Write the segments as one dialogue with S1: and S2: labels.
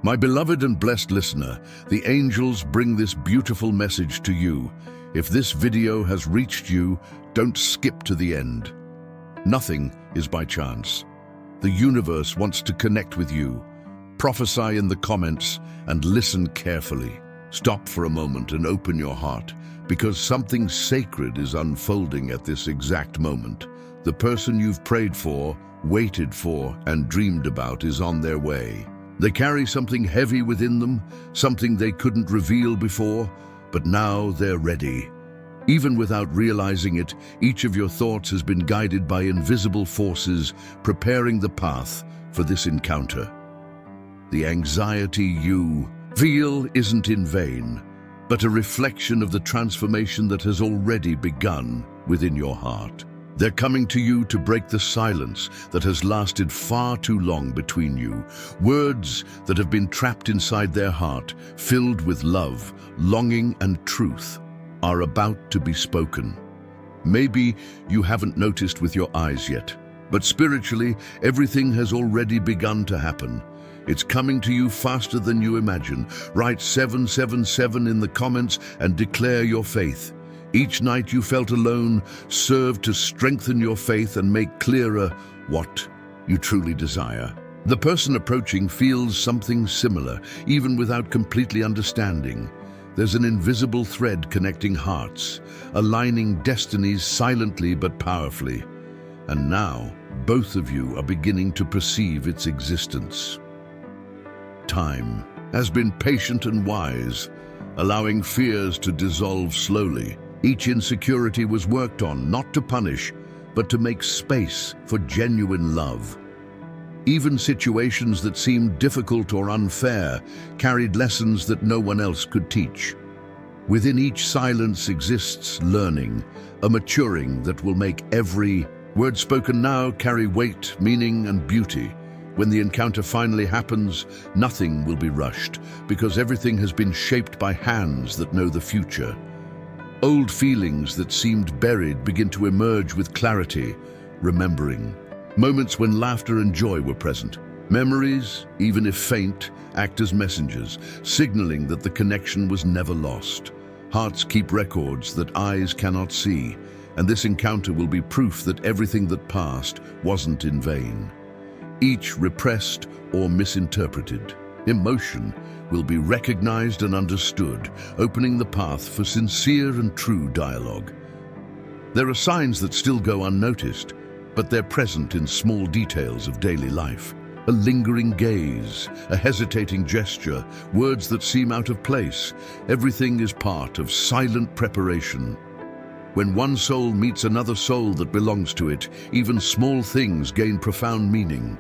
S1: My beloved and blessed listener, the angels bring this beautiful message to you. If this video has reached you, don't skip to the end. Nothing is by chance. The universe wants to connect with you. Prophesy in the comments and listen carefully. Stop for a moment and open your heart, because something sacred is unfolding at this exact moment. The person you've prayed for, waited for, and dreamed about is on their way. They carry something heavy within them, something they couldn't reveal before, but now they're ready. Even without realizing it, each of your thoughts has been guided by invisible forces preparing the path for this encounter. The anxiety you feel isn't in vain, but a reflection of the transformation that has already begun within your heart. They're coming to you to break the silence that has lasted far too long between you. Words that have been trapped inside their heart, filled with love, longing, and truth, are about to be spoken. Maybe you haven't noticed with your eyes yet, but spiritually, everything has already begun to happen. It's coming to you faster than you imagine. Write 777 in the comments and declare your faith. Each night you felt alone served to strengthen your faith and make clearer what you truly desire. The person approaching feels something similar, even without completely understanding. There's an invisible thread connecting hearts, aligning destinies silently but powerfully. And now, both of you are beginning to perceive its existence. Time has been patient and wise, allowing fears to dissolve slowly. Each insecurity was worked on not to punish, but to make space for genuine love. Even situations that seemed difficult or unfair carried lessons that no one else could teach. Within each silence exists learning, a maturing that will make every word spoken now carry weight, meaning, and beauty. When the encounter finally happens, nothing will be rushed, because everything has been shaped by hands that know the future. Old feelings that seemed buried begin to emerge with clarity, remembering. Moments when laughter and joy were present. Memories, even if faint, act as messengers, signaling that the connection was never lost. Hearts keep records that eyes cannot see, and this encounter will be proof that everything that passed wasn't in vain. Each repressed or misinterpreted emotion will be recognized and understood, opening the path for sincere and true dialogue. There are signs that still go unnoticed, but they're present in small details of daily life. A lingering gaze, a hesitating gesture, words that seem out of place. Everything is part of silent preparation. When one soul meets another soul that belongs to it, even small things gain profound meaning.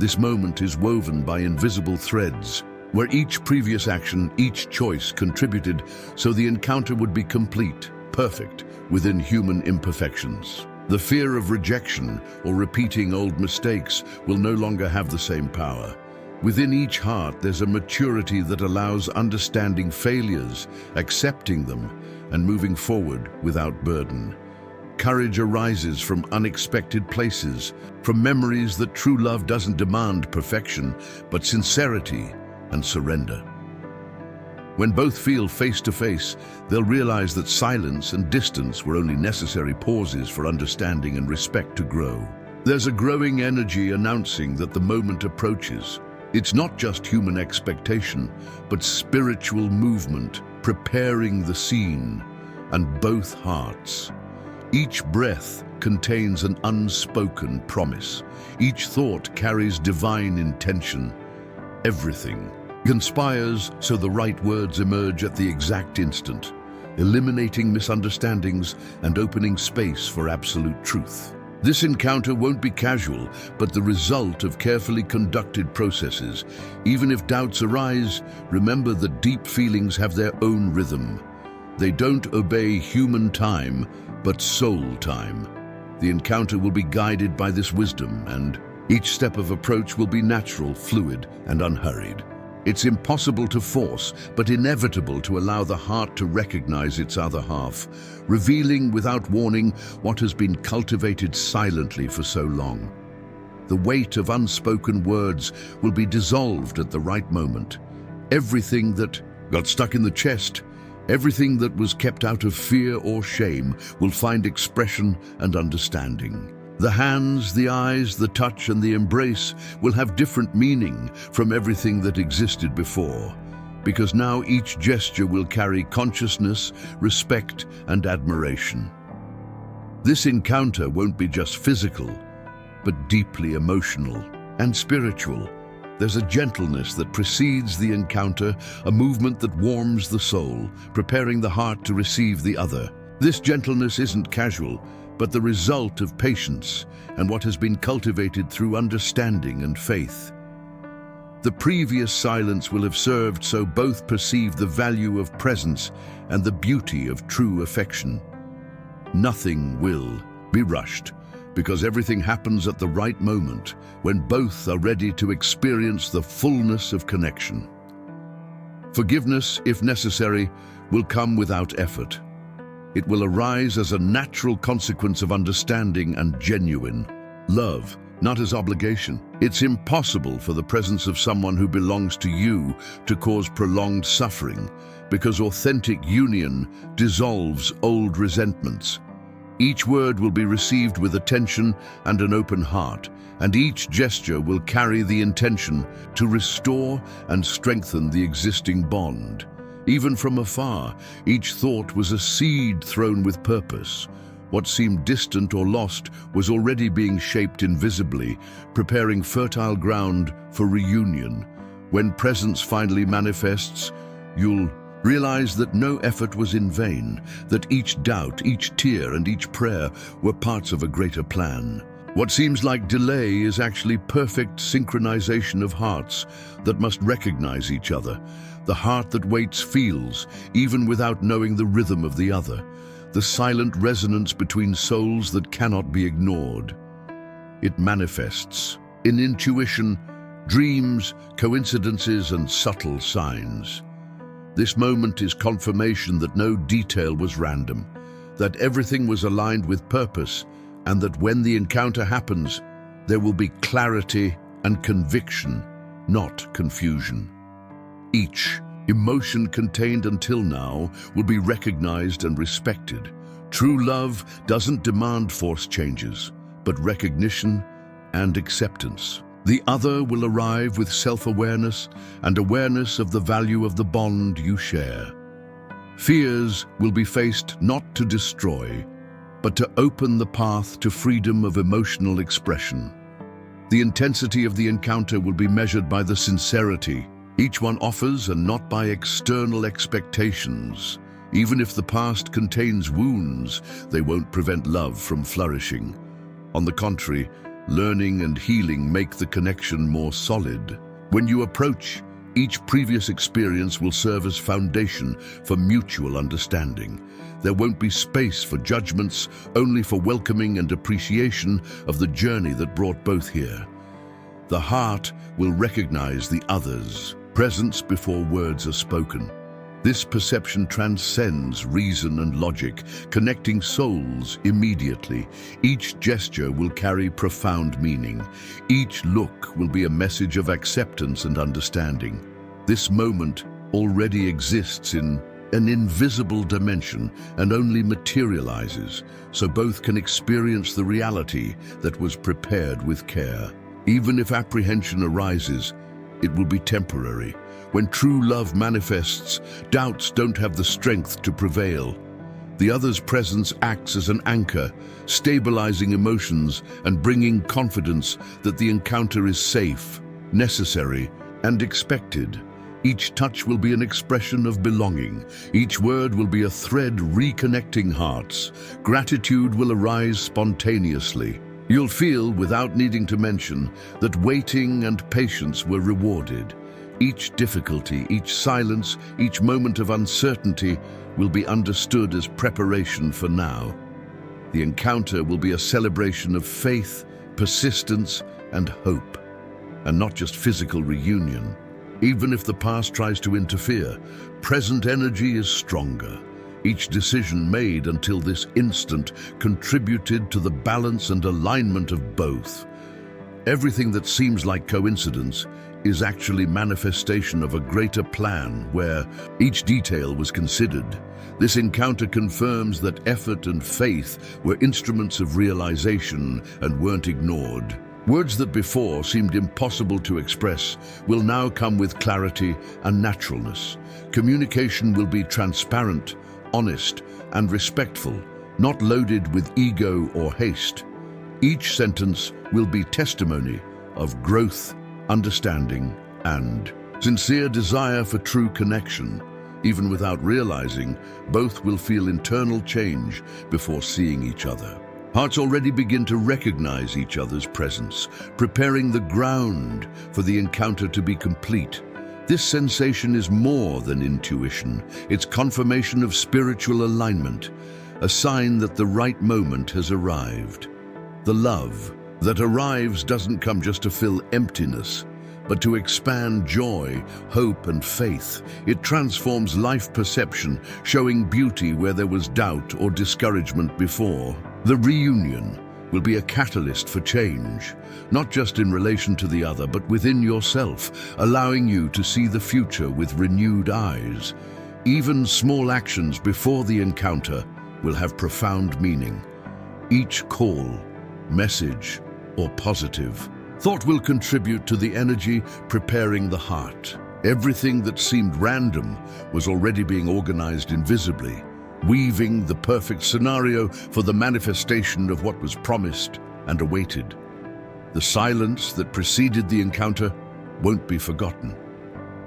S1: This moment is woven by invisible threads, where each previous action, each choice contributed so the encounter would be complete, perfect, within human imperfections. The fear of rejection or repeating old mistakes will no longer have the same power. Within each heart, there's a maturity that allows understanding failures, accepting them, and moving forward without burden. Courage arises from unexpected places, from memories that true love doesn't demand perfection, but sincerity and surrender. When both feel face to face, they'll realize that silence and distance were only necessary pauses for understanding and respect to grow. There's a growing energy announcing that the moment approaches. It's not just human expectation, but spiritual movement, preparing the scene, and both hearts. Each breath contains an unspoken promise. Each thought carries divine intention. Everything conspires so the right words emerge at the exact instant, eliminating misunderstandings and opening space for absolute truth. This encounter won't be casual, but the result of carefully conducted processes. Even if doubts arise, remember that deep feelings have their own rhythm. They don't obey human time, but soul time. The encounter will be guided by this wisdom, and each step of approach will be natural, fluid, and unhurried. It's impossible to force, but inevitable to allow the heart to recognize its other half, revealing without warning what has been cultivated silently for so long. The weight of unspoken words will be dissolved at the right moment. Everything that got stuck in the chest, everything that was kept out of fear or shame will find expression and understanding. The hands, the eyes, the touch, and the embrace will have different meaning from everything that existed before, because now each gesture will carry consciousness, respect, and admiration. This encounter won't be just physical, but deeply emotional and spiritual. There's a gentleness that precedes the encounter, a movement that warms the soul, preparing the heart to receive the other. This gentleness isn't casual, but the result of patience and what has been cultivated through understanding and faith. The previous silence will have served so both perceive the value of presence and the beauty of true affection. Nothing will be rushed, because everything happens at the right moment, when both are ready to experience the fullness of connection. Forgiveness, if necessary, will come without effort. It will arise as a natural consequence of understanding and genuine love, not as obligation. It's impossible for the presence of someone who belongs to you to cause prolonged suffering, because authentic union dissolves old resentments. Each word will be received with attention and an open heart, and each gesture will carry the intention to restore and strengthen the existing bond. Even from afar, each thought was a seed thrown with purpose. What seemed distant or lost was already being shaped invisibly, preparing fertile ground for reunion. When presence finally manifests, you'll realize that no effort was in vain, that each doubt, each tear, and each prayer were parts of a greater plan. What seems like delay is actually perfect synchronization of hearts that must recognize each other. The heart that waits feels, even without knowing the rhythm of the other, the silent resonance between souls that cannot be ignored. It manifests in intuition, dreams, coincidences, and subtle signs. This moment is confirmation that no detail was random, that everything was aligned with purpose, and that when the encounter happens, there will be clarity and conviction, not confusion. Each emotion contained until now will be recognized and respected. True love doesn't demand forced changes, but recognition and acceptance. The other will arrive with self-awareness and awareness of the value of the bond you share. Fears will be faced not to destroy, but to open the path to freedom of emotional expression. The intensity of the encounter will be measured by the sincerity each one offers and not by external expectations. Even if the past contains wounds, they won't prevent love from flourishing. On the contrary, learning and healing make the connection more solid. When you approach, each previous experience will serve as foundation for mutual understanding. There won't be space for judgments, only for welcoming and appreciation of the journey that brought both here. The heart will recognize the other's presence before words are spoken. This perception transcends reason and logic, connecting souls immediately. Each gesture will carry profound meaning. Each look will be a message of acceptance and understanding. This moment already exists in an invisible dimension and only materializes, so both can experience the reality that was prepared with care. Even if apprehension arises, it will be temporary. When true love manifests, doubts don't have the strength to prevail. The other's presence acts as an anchor, stabilizing emotions and bringing confidence that the encounter is safe, necessary, and expected. Each touch will be an expression of belonging. Each word will be a thread reconnecting hearts. Gratitude will arise spontaneously. You'll feel, without needing to mention, that waiting and patience were rewarded. Each difficulty, each silence, each moment of uncertainty will be understood as preparation for now. The encounter will be a celebration of faith, persistence, and hope, and not just physical reunion. Even if the past tries to interfere, present energy is stronger. Each decision made until this instant contributed to the balance and alignment of both. Everything that seems like coincidence is actually manifestation of a greater plan where each detail was considered. This encounter confirms that effort and faith were instruments of realization and weren't ignored. Words that before seemed impossible to express will now come with clarity and naturalness. Communication will be transparent, honest, and respectful, not loaded with ego or haste. Each sentence will be testimony of growth, understanding, and sincere desire for true connection. Even without realizing, both will feel internal change before seeing each other. Hearts already begin to recognize each other's presence, preparing the ground for the encounter to be complete. This sensation is more than intuition. It's confirmation of spiritual alignment, a sign that the right moment has arrived. The love that arrives doesn't come just to fill emptiness, but to expand joy, hope, and faith. It transforms life perception, showing beauty where there was doubt or discouragement before. The reunion will be a catalyst for change, not just in relation to the other, but within yourself, allowing you to see the future with renewed eyes. Even small actions before the encounter will have profound meaning. Each call, message, or positive thought will contribute to the energy preparing the heart. Everything that seemed random was already being organized invisibly, weaving the perfect scenario for the manifestation of what was promised and awaited. The silence that preceded the encounter won't be forgotten.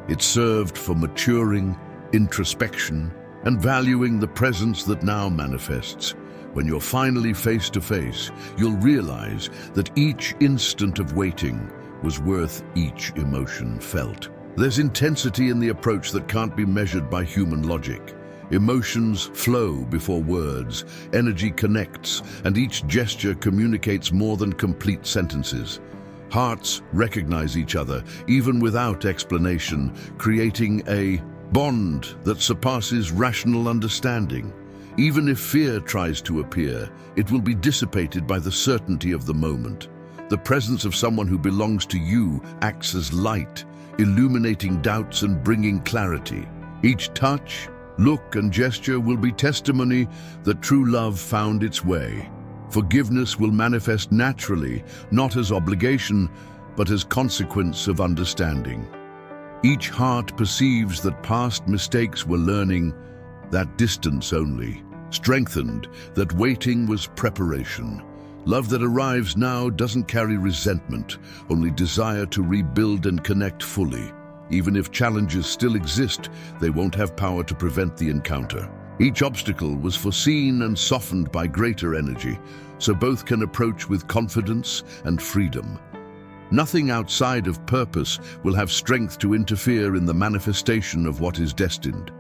S1: It served for maturing, introspection, and valuing the presence that now manifests. When you're finally face to face, you'll realize that each instant of waiting was worth each emotion felt. There's intensity in the approach that can't be measured by human logic. Emotions flow before words, energy connects, and each gesture communicates more than complete sentences. Hearts recognize each other, even without explanation, creating a bond that surpasses rational understanding. Even if fear tries to appear, it will be dissipated by the certainty of the moment. The presence of someone who belongs to you acts as light, illuminating doubts and bringing clarity. Each touch, look, and gesture will be testimony that true love found its way. Forgiveness will manifest naturally, not as obligation, but as consequence of understanding. Each heart perceives that past mistakes were learning, that distance only, strengthened that waiting was preparation. Love that arrives now doesn't carry resentment, only desire to rebuild and connect fully. Even if challenges still exist, they won't have power to prevent the encounter. Each obstacle was foreseen and softened by greater energy, so both can approach with confidence and freedom. Nothing outside of purpose will have strength to interfere in the manifestation of what is destined.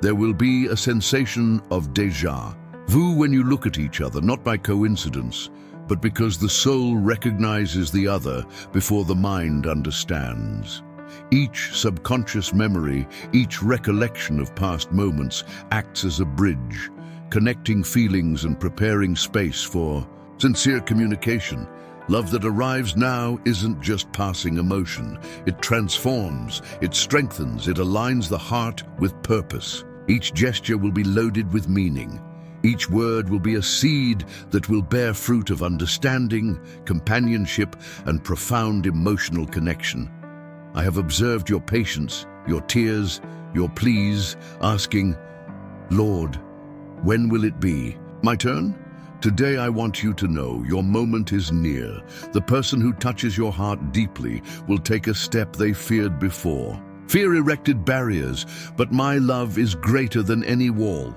S1: There will be a sensation of déjà vu when you look at each other, not by coincidence, but because the soul recognizes the other before the mind understands. Each subconscious memory, each recollection of past moments acts as a bridge, connecting feelings and preparing space for sincere communication. Love that arrives now isn't just passing emotion. It transforms, it strengthens, it aligns the heart with purpose. Each gesture will be loaded with meaning. Each word will be a seed that will bear fruit of understanding, companionship, and profound emotional connection. I have observed your patience, your tears, your pleas, asking, Lord, when will it be? My turn? Today I want you to know your moment is near. The person who touches your heart deeply will take a step they feared before. Fear erected barriers, but my love is greater than any wall.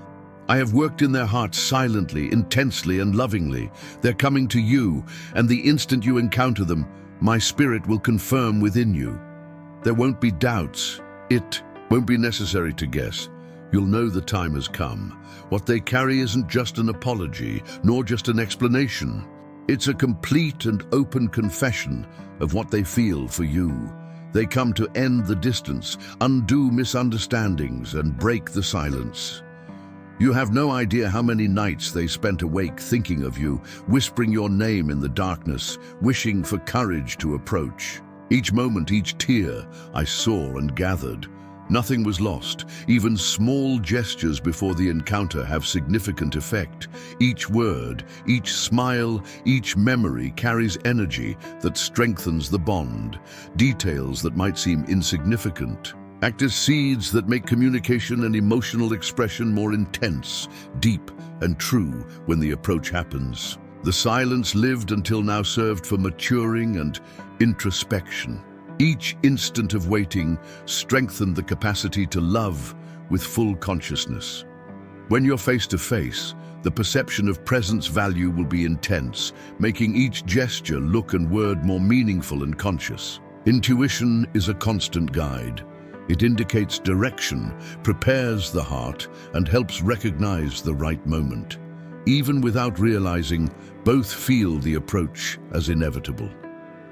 S1: I have worked in their hearts silently, intensely, and lovingly. They're coming to you, and the instant you encounter them, my spirit will confirm within you. There won't be doubts. It won't be necessary to guess. You'll know the time has come. What they carry isn't just an apology, nor just an explanation. It's a complete and open confession of what they feel for you. They come to end the distance, undo misunderstandings, and break the silence. You have no idea how many nights they spent awake thinking of you, whispering your name in the darkness, wishing for courage to approach. Each moment, each tear, I saw and gathered. Nothing was lost. Even small gestures before the encounter have significant effect. Each word, each smile, each memory carries energy that strengthens the bond. Details that might seem insignificant act as seeds that make communication and emotional expression more intense, deep, and true when the approach happens. The silence lived until now served for maturing and introspection. Each instant of waiting strengthened the capacity to love with full consciousness. When you're face to face, the perception of presence value will be intense, making each gesture, look, and word more meaningful and conscious. Intuition is a constant guide. It indicates direction, prepares the heart, and helps recognize the right moment. Even without realizing, both feel the approach as inevitable.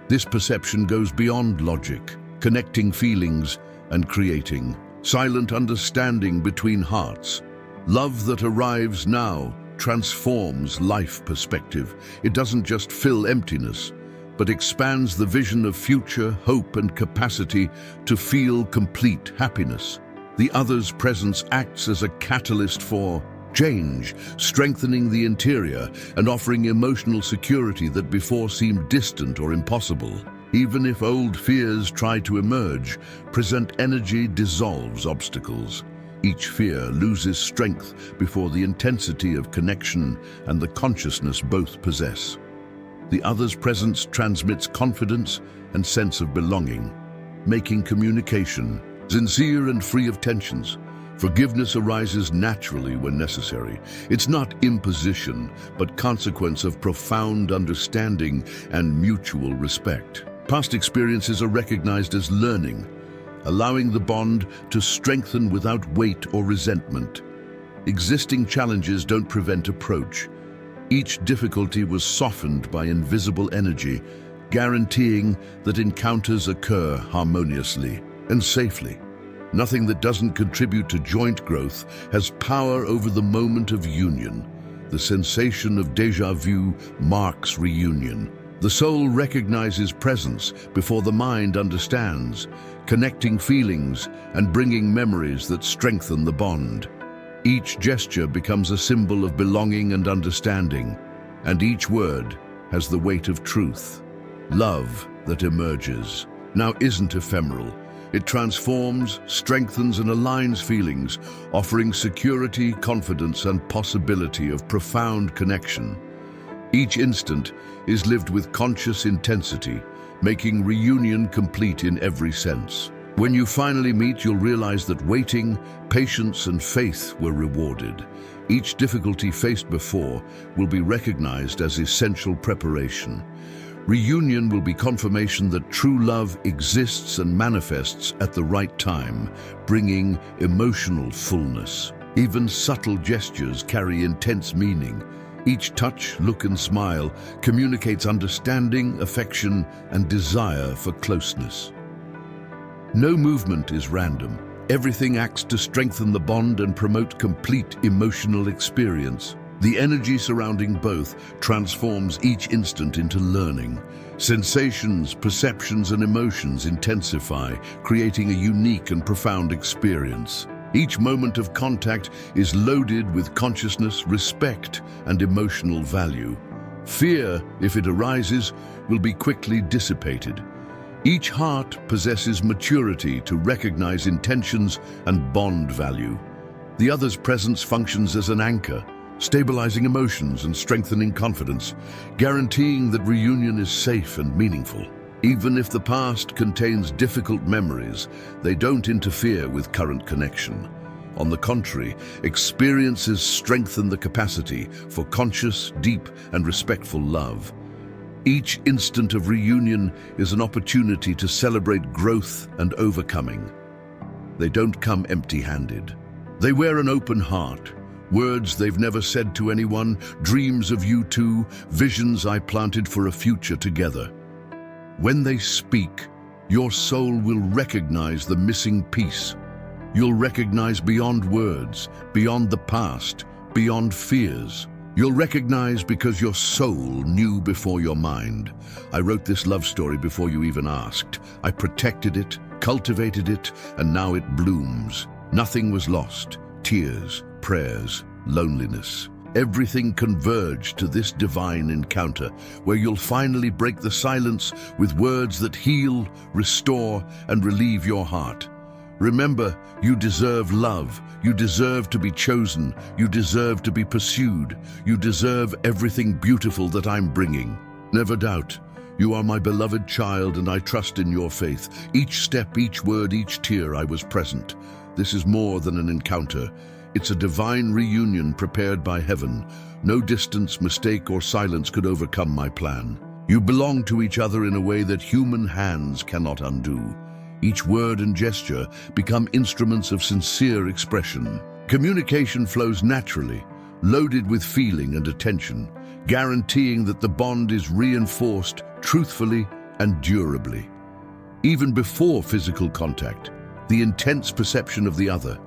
S1: This perception goes beyond logic, connecting feelings and creating silent understanding between hearts. Love that arrives now transforms life perspective. It doesn't just fill emptiness, but expands the vision of future, hope, and capacity to feel complete happiness. The other's presence acts as a catalyst for change, strengthening the interior and offering emotional security that before seemed distant or impossible. Even if old fears try to emerge, present energy dissolves obstacles. Each fear loses strength before the intensity of connection and the consciousness both possess. The other's presence transmits confidence and sense of belonging, making communication sincere and free of tensions. Forgiveness arises naturally when necessary. It's not imposition, but consequence of profound understanding and mutual respect. Past experiences are recognized as learning, allowing the bond to strengthen without weight or resentment. Existing challenges don't prevent approach. Each difficulty was softened by invisible energy, guaranteeing that encounters occur harmoniously and safely. Nothing that doesn't contribute to joint growth has power over the moment of union. The sensation of déjà vu marks reunion. The soul recognizes presence before the mind understands, connecting feelings and bringing memories that strengthen the bond. Each gesture becomes a symbol of belonging and understanding, and each word has the weight of truth. Love that emerges now isn't ephemeral. It transforms, strengthens, and aligns feelings, offering security, confidence, and possibility of profound connection. Each instant is lived with conscious intensity, making reunion complete in every sense. When you finally meet, you'll realize that waiting, patience, and faith were rewarded. Each difficulty faced before will be recognized as essential preparation. Reunion will be confirmation that true love exists and manifests at the right time, bringing emotional fullness. Even subtle gestures carry intense meaning. Each touch, look, and smile communicates understanding, affection, and desire for closeness. No movement is random. Everything acts to strengthen the bond and promote complete emotional experience. The energy surrounding both transforms each instant into learning. Sensations, perceptions, and emotions intensify, creating a unique and profound experience. Each moment of contact is loaded with consciousness, respect, and emotional value. Fear, if it arises, will be quickly dissipated. Each heart possesses maturity to recognize intentions and bond value. The other's presence functions as an anchor, stabilizing emotions and strengthening confidence, guaranteeing that reunion is safe and meaningful. Even if the past contains difficult memories, they don't interfere with current connection. On the contrary, experiences strengthen the capacity for conscious, deep, and respectful love. Each instant of reunion is an opportunity to celebrate growth and overcoming. They don't come empty-handed. They wear an open heart, words they've never said to anyone, dreams of you two, visions I planted for a future together. When they speak, your soul will recognize the missing piece. You'll recognize beyond words, beyond the past, beyond fears. You'll recognize because your soul knew before your mind. I wrote this love story before you even asked. I protected it, cultivated it, and now it blooms. Nothing was lost. Tears, prayers, loneliness. Everything converged to this divine encounter, where you'll finally break the silence with words that heal, restore, and relieve your heart. Remember, you deserve love. You deserve to be chosen. You deserve to be pursued. You deserve everything beautiful that I'm bringing. Never doubt, you are my beloved child, and I trust in your faith. Each step, each word, each tear, I was present. This is more than an encounter. It's a divine reunion prepared by heaven. No distance, mistake, or silence could overcome my plan. You belong to each other in a way that human hands cannot undo. Each word and gesture become instruments of sincere expression. Communication flows naturally, loaded with feeling and attention, guaranteeing that the bond is reinforced truthfully and durably. Even before physical contact, the intense perception of the other,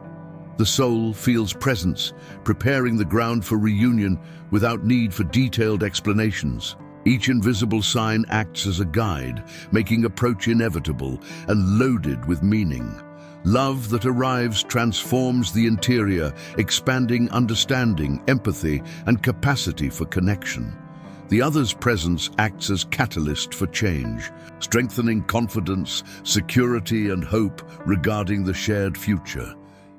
S1: the soul feels presence, preparing the ground for reunion without need for detailed explanations. Each invisible sign acts as a guide, making approach inevitable and loaded with meaning. Love that arrives transforms the interior, expanding understanding, empathy, and capacity for connection. The other's presence acts as catalyst for change, strengthening confidence, security, and hope regarding the shared future.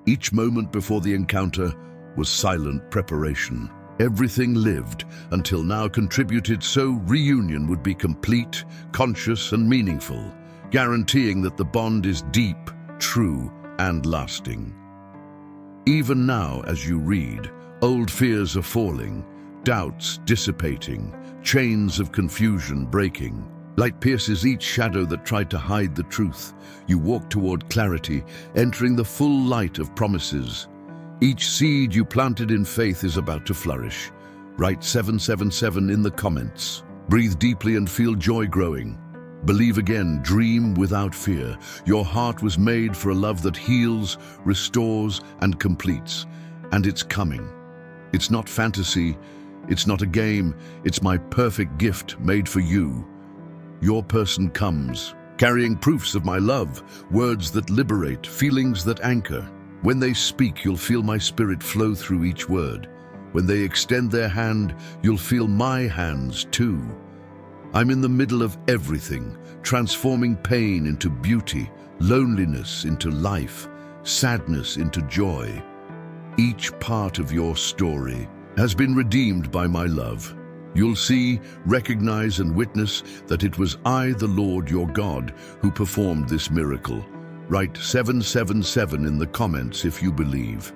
S1: Each moment before the encounter was silent preparation. Everything lived until now contributed so reunion would be complete, conscious, and meaningful, guaranteeing that the bond is deep, true, and lasting. Even now, as you read, old fears are falling, doubts dissipating, chains of confusion breaking. Light pierces each shadow that tried to hide the truth. You walk toward clarity, entering the full light of promises. Each seed you planted in faith is about to flourish. Write 777 in the comments. Breathe deeply and feel joy growing. Believe again, dream without fear. Your heart was made for a love that heals, restores, and completes. And it's coming. It's not fantasy, it's not a game, it's my perfect gift made for you. Your person comes, carrying proofs of my love, words that liberate, feelings that anchor. When they speak, you'll feel my spirit flow through each word. When they extend their hand, you'll feel my hands too. I'm in the middle of everything, transforming pain into beauty, loneliness into life, sadness into joy. Each part of your story has been redeemed by my love. You'll see, recognize, and witness that it was I, the Lord your God, who performed this miracle. Write 777 in the comments if you believe.